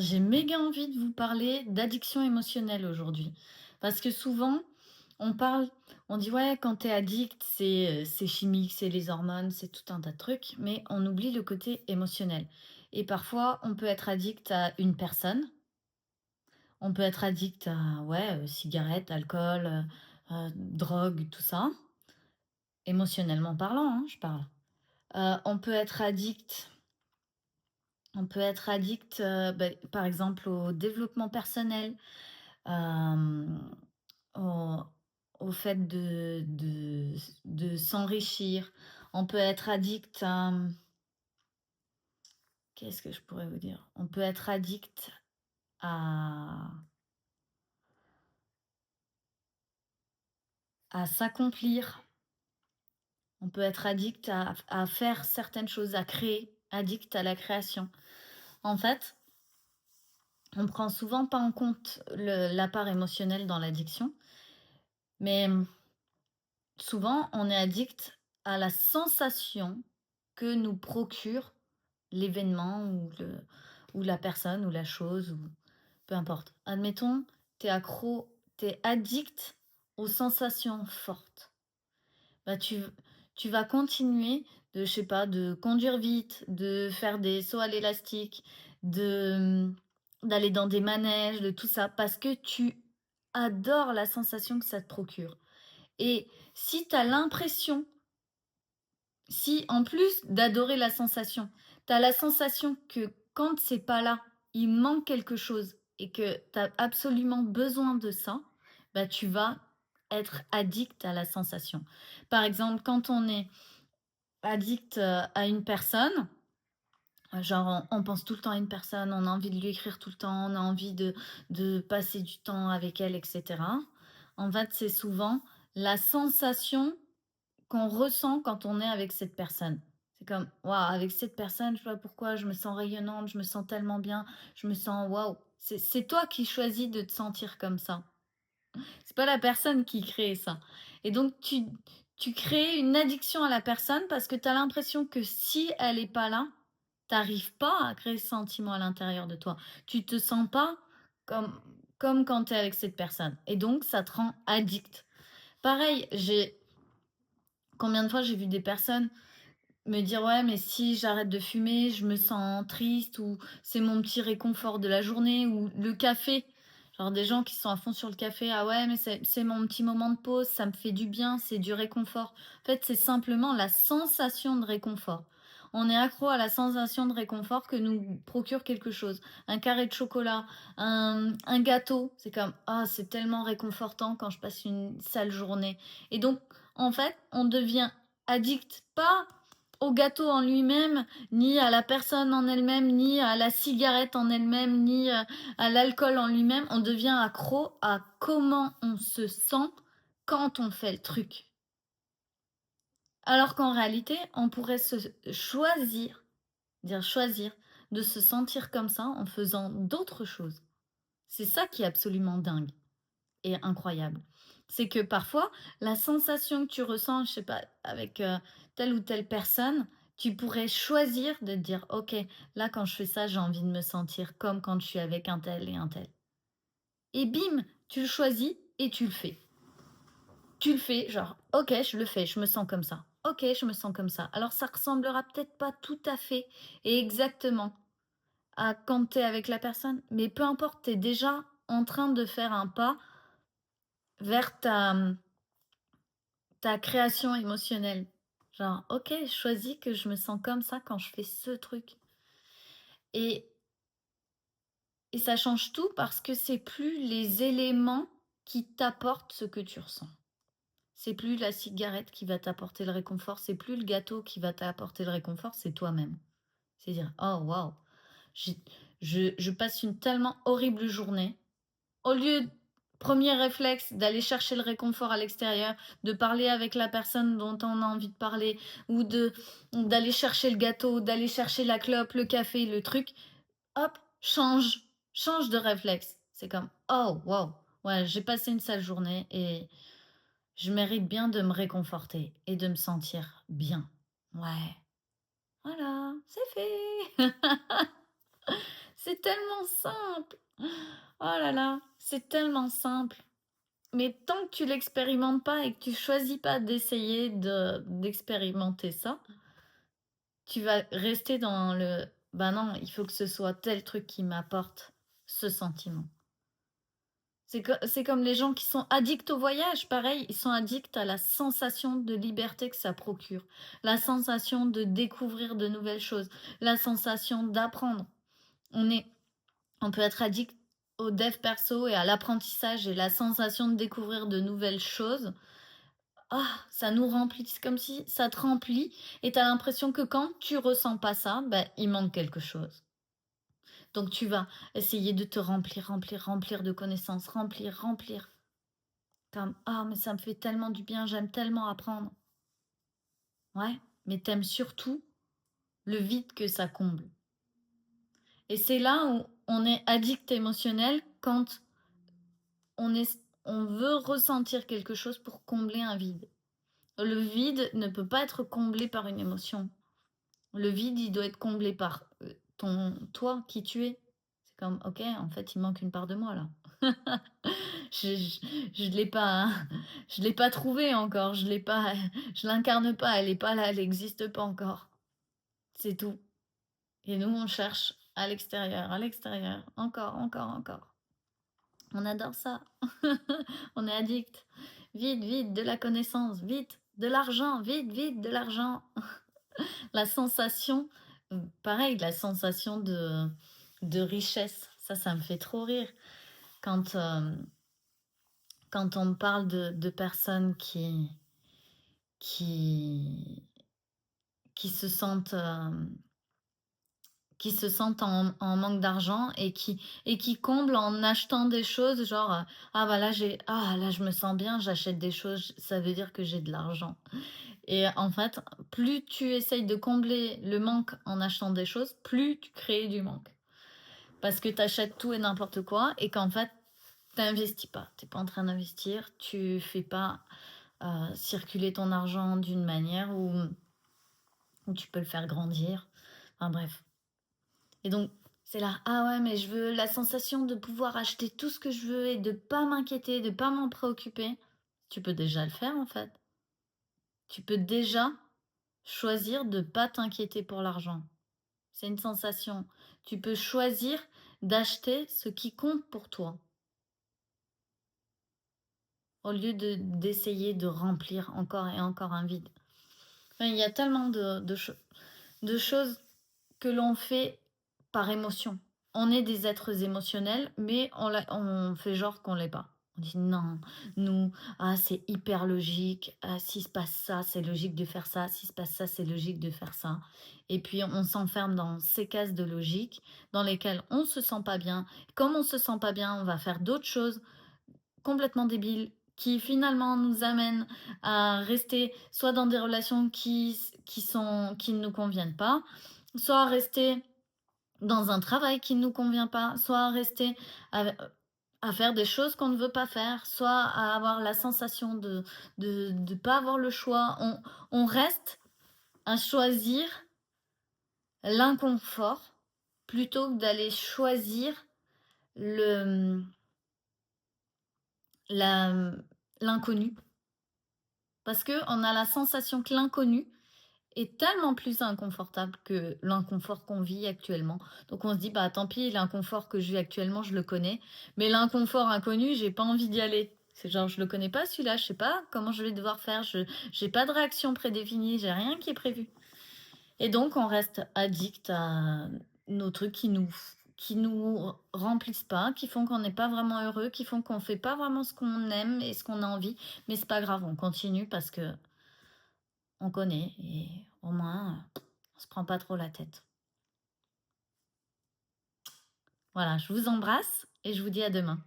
J'ai méga envie de vous parler d'addiction émotionnelle aujourd'hui. Parce que souvent, on parle, on dit ouais, quand t'es addict, c'est chimique, c'est les hormones, c'est tout un tas de trucs, mais on oublie le côté émotionnel. Et parfois, on peut être addict à une personne, on peut être addict à ouais, cigarettes, alcool, drogue, tout ça, émotionnellement parlant, hein, je parle. On peut être addict par exemple, au développement personnel, hem, au au fait de s'enrichir. On peut être addict à, qu'est-ce que je pourrais vous dire? On peut être addict à s'accomplir. On peut être addict à faire certaines choses, à créer, addict à la création. En fait, on prend souvent pas en compte la part émotionnelle dans l'addiction, mais souvent, on est addict à la sensation que nous procure l'événement ou la personne ou la chose ou peu importe. Admettons, tu es accro, tu es addict aux sensations fortes. Bah, tu vas continuer de, je sais pas, de conduire vite, de faire des sauts à l'élastique, d'aller dans des manèges, de tout ça, parce que tu adores la sensation que ça te procure. Et si tu as l'impression si en plus d'adorer la sensation, tu as la sensation que quand c'est pas là, il manque quelque chose et que tu as absolument besoin de ça, bah, tu vas être addict à la sensation. Par exemple, quand on est addict, à une personne, genre on pense tout le temps à une personne, on a envie de lui écrire tout le temps, on a envie de passer du temps avec elle et cetera. En fait, c'est souvent la sensation qu'on ressent quand on est avec cette personne. C'est comme: «Waouh, avec cette personne, je sais pas pourquoi, je me sens rayonnante, je me sens tellement bien, je me sens waouh». C'est toi qui choisis de te sentir comme ça. C'est pas la personne qui crée ça et donc tu crées une addiction à la personne parce que tu as l'impression que si elle est pas là, tu arrives pas à créer ce sentiment à l'intérieur de toi. Tu te sens pas comme quand tu es avec cette personne et donc ça te rend addict. Pareil, j'ai combien de fois j'ai vu des personnes me dire: «Ouais, mais si j'arrête de fumer, je me sens triste» ou «C'est mon petit réconfort de la journée» ou le café. Genre des gens qui sont à fond sur le café: «Ah ouais, mais c'est mon petit moment de pause, ça me fait du bien, c'est du réconfort». En fait, c'est simplement la sensation de réconfort. On est accro à la sensation de réconfort que nous procure quelque chose. Un carré de chocolat, un gâteau, c'est comme: «Ah, c'est tellement réconfortant quand je passe une sale journée» et donc en fait, on devient addict, pas au gâteau en lui-même, ni à la personne en elle-même, ni à la cigarette en elle-même, ni, à l'alcool en lui-même. On devient accro à comment on se sent quand on fait le truc. Alors qu'en réalité, on pourrait se choisir de se sentir comme ça en faisant d'autres choses. C'est ça qui est absolument dingue et incroyable. C'est que parfois, la sensation que tu ressens, je sais pas, avec, telle ou telle personne, tu pourrais choisir de te dire: «OK, là, quand je fais ça, j'ai envie de me sentir comme quand je suis avec un tel et un tel» et bim, tu le choisis et tu le fais. Tu le fais, genre: «OK, je le fais, je me sens comme ça. OK, je me sens comme ça». Alors ça ressemblera peut-être pas tout à fait et exactement à quand tu es avec la personne, mais peu importe, tu es déjà en train de faire un pas vers ta création émotionnelle. Genre: «OK, je choisis que je me sens comme ça quand je fais ce truc» et ça change tout parce que c'est plus les éléments qui t'apportent ce que tu ressens. C'est plus la cigarette qui va t'apporter le réconfort, c'est plus le gâteau qui va t'apporter le réconfort, c'est toi-même. C'est dire: «Oh waouh, j'ai je passe une tellement horrible journée». Au lieu, premier réflexe, d'aller chercher le réconfort à l'extérieur, de parler avec la personne dont on a envie de parler ou d'aller chercher le gâteau, d'aller chercher la clope, le café, le truc, hop, change de réflexe. C'est comme: «Oh waouh, ouais, j'ai passé une sale journée et je mérite bien de me réconforter et de me sentir bien». Ouais, voilà, c'est fait. C'est tellement simple. Oh là là, c'est tellement simple. Mais tant que tu l'expérimentes pas et que tu choisis pas d'essayer d'expérimenter ça, tu vas rester dans le: «Bah non, il faut que ce soit tel truc qui m'apporte ce sentiment». C'est comme les gens qui sont addicts au voyage, pareil, ils sont addicts à la sensation de liberté que ça procure, la sensation de découvrir de nouvelles choses, la sensation d'apprendre. On est on peut être addict au dev perso et à l'apprentissage et la sensation de découvrir de nouvelles choses. Ah, ça nous remplit, c'est comme si ça te remplit et tu as l'impression que quand tu ressens pas ça, bah, il manque quelque chose. Donc tu vas essayer de te remplir, remplir, remplir de connaissances, remplir, remplir. Comme: «Ah mais ça me fait tellement du bien, j'aime tellement apprendre». Ouais, mais t'aimes surtout le vide que ça comble. Et c'est là où on est addict émotionnel quand on veut ressentir quelque chose pour combler un vide. Le vide ne peut pas être comblé par une émotion. Le vide, il doit être comblé par, ton toi, qui tu es. C'est comme: «OK, en fait, il manque une part de moi là». Je je je l'ai pas je l'ai pas trouvée encore, je l'ai pas je l'incarne pas, elle est pas là, elle existe pas encore. C'est tout. Et nous, on cherche à l'extérieur, encore, encore, encore. On adore ça. On est addict. Vite, vite, de la connaissance, vite, de l'argent, vite, vite, de l'argent. La sensation, pareil, la sensation de richesse, ça me fait trop rire. Quand, quand on me parle de personnes qui qui se sentent, qui se sentent en manque d'argent et qui comblent en achetant des choses genre, «Ah bah là je me sens bien, j'achète des choses, ça veut dire que j'ai de l'argent». Et en fait, plus tu essayes de combler le manque en achetant des choses, plus tu crées du manque. Parce que tu achètes tout et n'importe quoi et qu'en fait, tu investis pas. Tu es pas en train d'investir, tu fais pas, circuler ton argent d'une manière où tu peux le faire grandir. Enfin bref. Et donc, c'est là: «Ah ouais, mais je veux la sensation de pouvoir acheter tout ce que je veux et de pas m'inquiéter, de pas m'en préoccuper». Tu peux déjà le faire, en fait. Tu peux déjà choisir de pas t'inquiéter pour l'argent. C'est une sensation. Tu peux choisir d'acheter ce qui compte pour toi, au lieu d'essayer de remplir encore et encore un vide. Enfin, il y a tellement de choses que l'on fait par émotion. On est des êtres émotionnels, mais on fait genre qu'on l'est pas. On dit non, nous, ah, c'est hyper logique. Ah, s'il se passe ça, c'est logique de faire ça. S'il se passe ça, c'est logique de faire ça. Et puis on s'enferme dans ces cases de logique dans lesquelles on se sent pas bien. Comme on se sent pas bien, on va faire d'autres choses complètement débiles qui finalement nous amènent à rester soit dans des relations qui ne nous conviennent pas, soit rester dans un travail qui ne nous convient pas, soit rester à faire des choses qu'on ne veut pas faire, soit à avoir la sensation de pas avoir le choix. On reste à choisir l'inconfort plutôt que d'aller choisir le, la l'inconnu. Parce qu'on a la sensation que l'inconnu est tellement plus inconfortable que l'inconfort qu'on vit actuellement. Donc on se dit: «Bah, tant pis, l'inconfort que je vis actuellement, je le connais, mais l'inconfort inconnu, j'ai pas envie d'y aller». C'est genre: «Je le connais pas celui-là, je sais pas comment je vais devoir faire, je j'ai pas de réaction prédéfinie, j'ai rien qui est prévu». Et donc on reste addict à nos trucs qui nous remplissent pas, qui font qu'on n'est pas vraiment heureux, qui font qu'on fait pas vraiment ce qu'on aime et ce qu'on a envie, mais c'est pas grave, on continue parce que on connaît et au moins, on se prend pas trop la tête. Voilà, je vous embrasse et je vous dis à demain.